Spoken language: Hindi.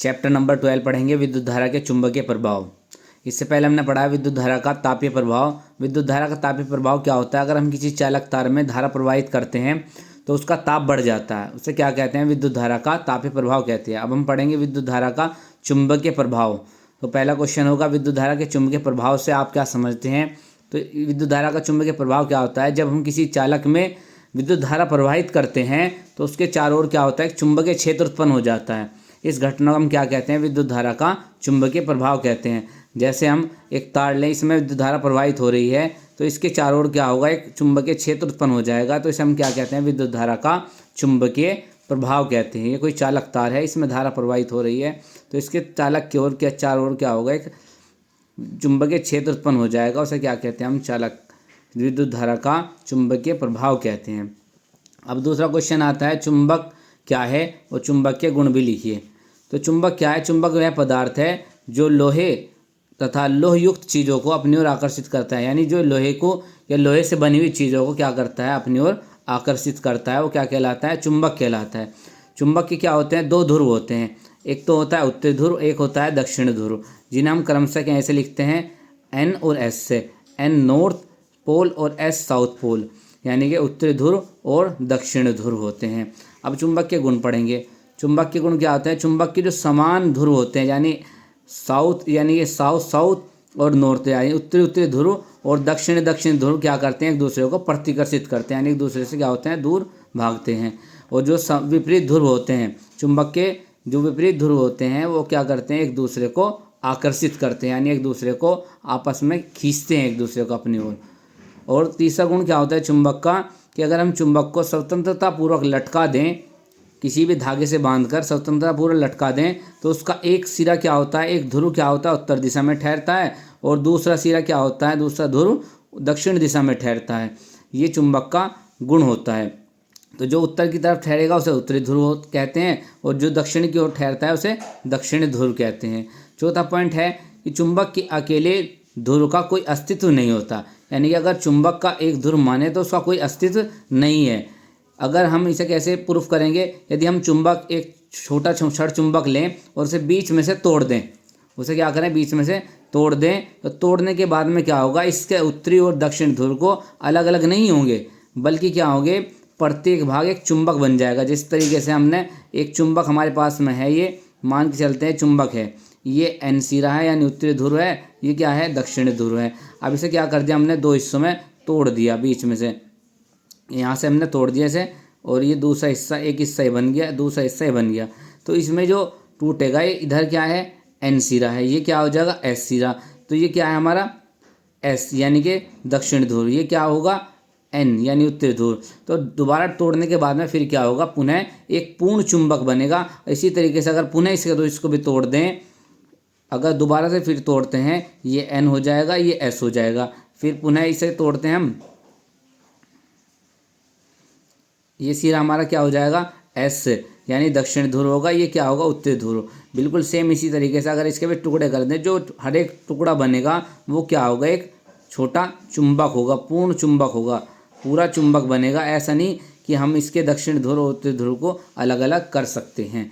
चैप्टर नंबर 12 पढ़ेंगे विद्युत धारा के चुंबकीय प्रभाव। इससे पहले हमने पढ़ा विद्युत धारा का तापीय प्रभाव। विद्युत धारा का तापीय प्रभाव क्या होता है? अगर हम किसी चालक तार में धारा प्रवाहित करते हैं तो उसका ताप बढ़ जाता है, उसे क्या कहते हैं? विद्युत धारा का तापीय प्रभाव कहते हैं। अब हम पढ़ेंगे विद्युत धारा का चुंबकीय प्रभाव। तो पहला क्वेश्चन होगा विद्युत धारा के चुंबकीय प्रभाव से आप क्या समझते हैं? तो विद्युत धारा का चुंबकीय प्रभाव क्या होता है? जब हम किसी चालक में विद्युत धारा प्रवाहित करते हैं तो उसके चारों ओर क्या होता है? एक चुंबकीय क्षेत्र उत्पन्न हो जाता है। इस घटना को हम क्या कहते हैं? विद्युत धारा का चुंबकीय प्रभाव कहते हैं। जैसे हम एक तार लें, इसमें विद्युत धारा प्रवाहित हो रही है तो इसके चारों ओर क्या होगा? एक चुंबकीय क्षेत्र उत्पन्न हो जाएगा, तो इसे हम क्या कहते हैं? विद्युत धारा का चुंबकीय प्रभाव कहते हैं। ये कोई चालक तार है, इसमें धारा प्रवाहित हो रही है तो इसके चालक की ओर क्या चारों ओर क्या होगा? एक चुंबकीय क्षेत्र उत्पन्न हो जाएगा, उसे क्या कहते हैं? हम चालक विद्युत धारा का चुंबकीय प्रभाव कहते हैं। अब दूसरा क्वेश्चन आता है चुंबक क्या है और चुंबक के गुण भी लिखिए। तो चुंबक क्या है? चुंबक वह पदार्थ है जो लोहे तथा लोहयुक्त चीज़ों को अपनी ओर आकर्षित करता है, यानी जो लोहे को या लोहे से बनी हुई चीज़ों को क्या करता है? अपनी ओर आकर्षित करता है, वो क्या कहलाता है? चुंबक कहलाता है। चुंबक के क्या होते हैं? दो ध्रुव होते हैं, एक तो होता है उत्तरी ध्रुव, एक होता है दक्षिण ध्रुव, जिन्हें हम क्रमशः ऐसे लिखते हैं एन और एस से। एन नॉर्थ पोल और एस साउथ पोल, यानी कि उत्तरी ध्रुव और दक्षिण ध्रुव होते हैं। अब चुंबक के गुण पढ़ेंगे। चुंबक के गुण क्या होते हैं? चुंबक के जो समान ध्रुव होते हैं, यानी साउथ, यानी कि साउथ और नॉर्थ, यानी उत्तरी ध्रुव और दक्षिण ध्रुव क्या करते हैं? एक दूसरे को प्रतिकर्षित करते हैं, यानी एक दूसरे से क्या होते हैं? दूर भागते हैं। और जो विपरीत ध्रुव होते हैं, चुंबक के जो विपरीत ध्रुव होते हैं वो क्या करते हैं? एक दूसरे को आकर्षित करते हैं, यानी एक दूसरे को आपस में खींचते हैं एक दूसरे को अपनी ओर। और तीसरा गुण क्या होता है चुंबक का? कि अगर हम चुंबक को स्वतंत्रता पूर्वक लटका दें, किसी भी धागे से बांधकर स्वतंत्रता पूर्वक लटका दें, तो उसका एक सिरा क्या होता है? एक ध्रुव क्या होता है? उत्तर दिशा में ठहरता है, और दूसरा सिरा क्या होता है? दूसरा ध्रुव दक्षिण दिशा में ठहरता है। ये चुंबक का गुण होता है। तो जो उत्तर की तरफ ठहरेगा उसे उत्तरी ध्रुव कहते हैं, और जो दक्षिण की ओर ठहरता है उसे दक्षिणी ध्रुव कहते हैं। चौथा पॉइंट है कि चुंबक के अकेले ध्रुव का कोई अस्तित्व नहीं होता, यानी कि अगर चुंबक का एक ध्रुव माने तो उसका कोई अस्तित्व नहीं है। अगर हम इसे कैसे प्रूफ करेंगे? यदि हम चुंबक एक छोटा छड़ चुंबक लें और उसे बीच में से तोड़ दें, उसे क्या करें? बीच में से तोड़ दें, तो तोड़ने के बाद में क्या होगा? इसके उत्तरी और दक्षिण ध्रुव को अलग अलग नहीं होंगे, बल्कि क्या होंगे? प्रत्येक भाग एक चुंबक बन जाएगा। जिस तरीके से हमने एक चुंबक हमारे पास में है, ये मान के चलते हैं चुंबक है, ये एन सिरा है यानी उत्तरी ध्रुव है, ये क्या है? दक्षिणी ध्रुव है। अब इसे क्या कर दिया हमने? दो हिस्सों में तोड़ दिया, बीच में से यहाँ से हमने तोड़ दिया इसे, और ये दूसरा हिस्सा, एक हिस्सा ही बन गया, दूसरा हिस्सा ही बन गया। तो इसमें जो टूटेगा ये इधर क्या है? एन सिरा है, ये क्या हो जाएगा? एस सिरा। तो ये क्या है हमारा? एस यानी कि दक्षिण ध्रुव, ये क्या होगा? एन यानी उत्तरी ध्रुव। तो दोबारा तोड़ने के बाद में फिर क्या होगा? पुनः एक पूर्ण चुंबक बनेगा। इसी तरीके से अगर पुनः इसको भी तोड़ दें, अगर दोबारा से फिर तोड़ते हैं, ये एन हो जाएगा, ये एस हो जाएगा। फिर पुनः इसे तोड़ते हैं हम, ये सिरा हमारा क्या हो जाएगा? एस यानी दक्षिण ध्रुव होगा, ये क्या होगा? उत्तरी ध्रुव। बिल्कुल सेम इसी तरीके से अगर इसके भी टुकड़े कर दें, जो हर एक टुकड़ा बनेगा वो क्या होगा? एक छोटा चुंबक होगा, पूर्ण चुंबक होगा, पूरा चुंबक बनेगा। ऐसा नहीं कि हम इसके दक्षिण ध्रुव और उत्तरी ध्रुव को अलग अलग कर सकते हैं।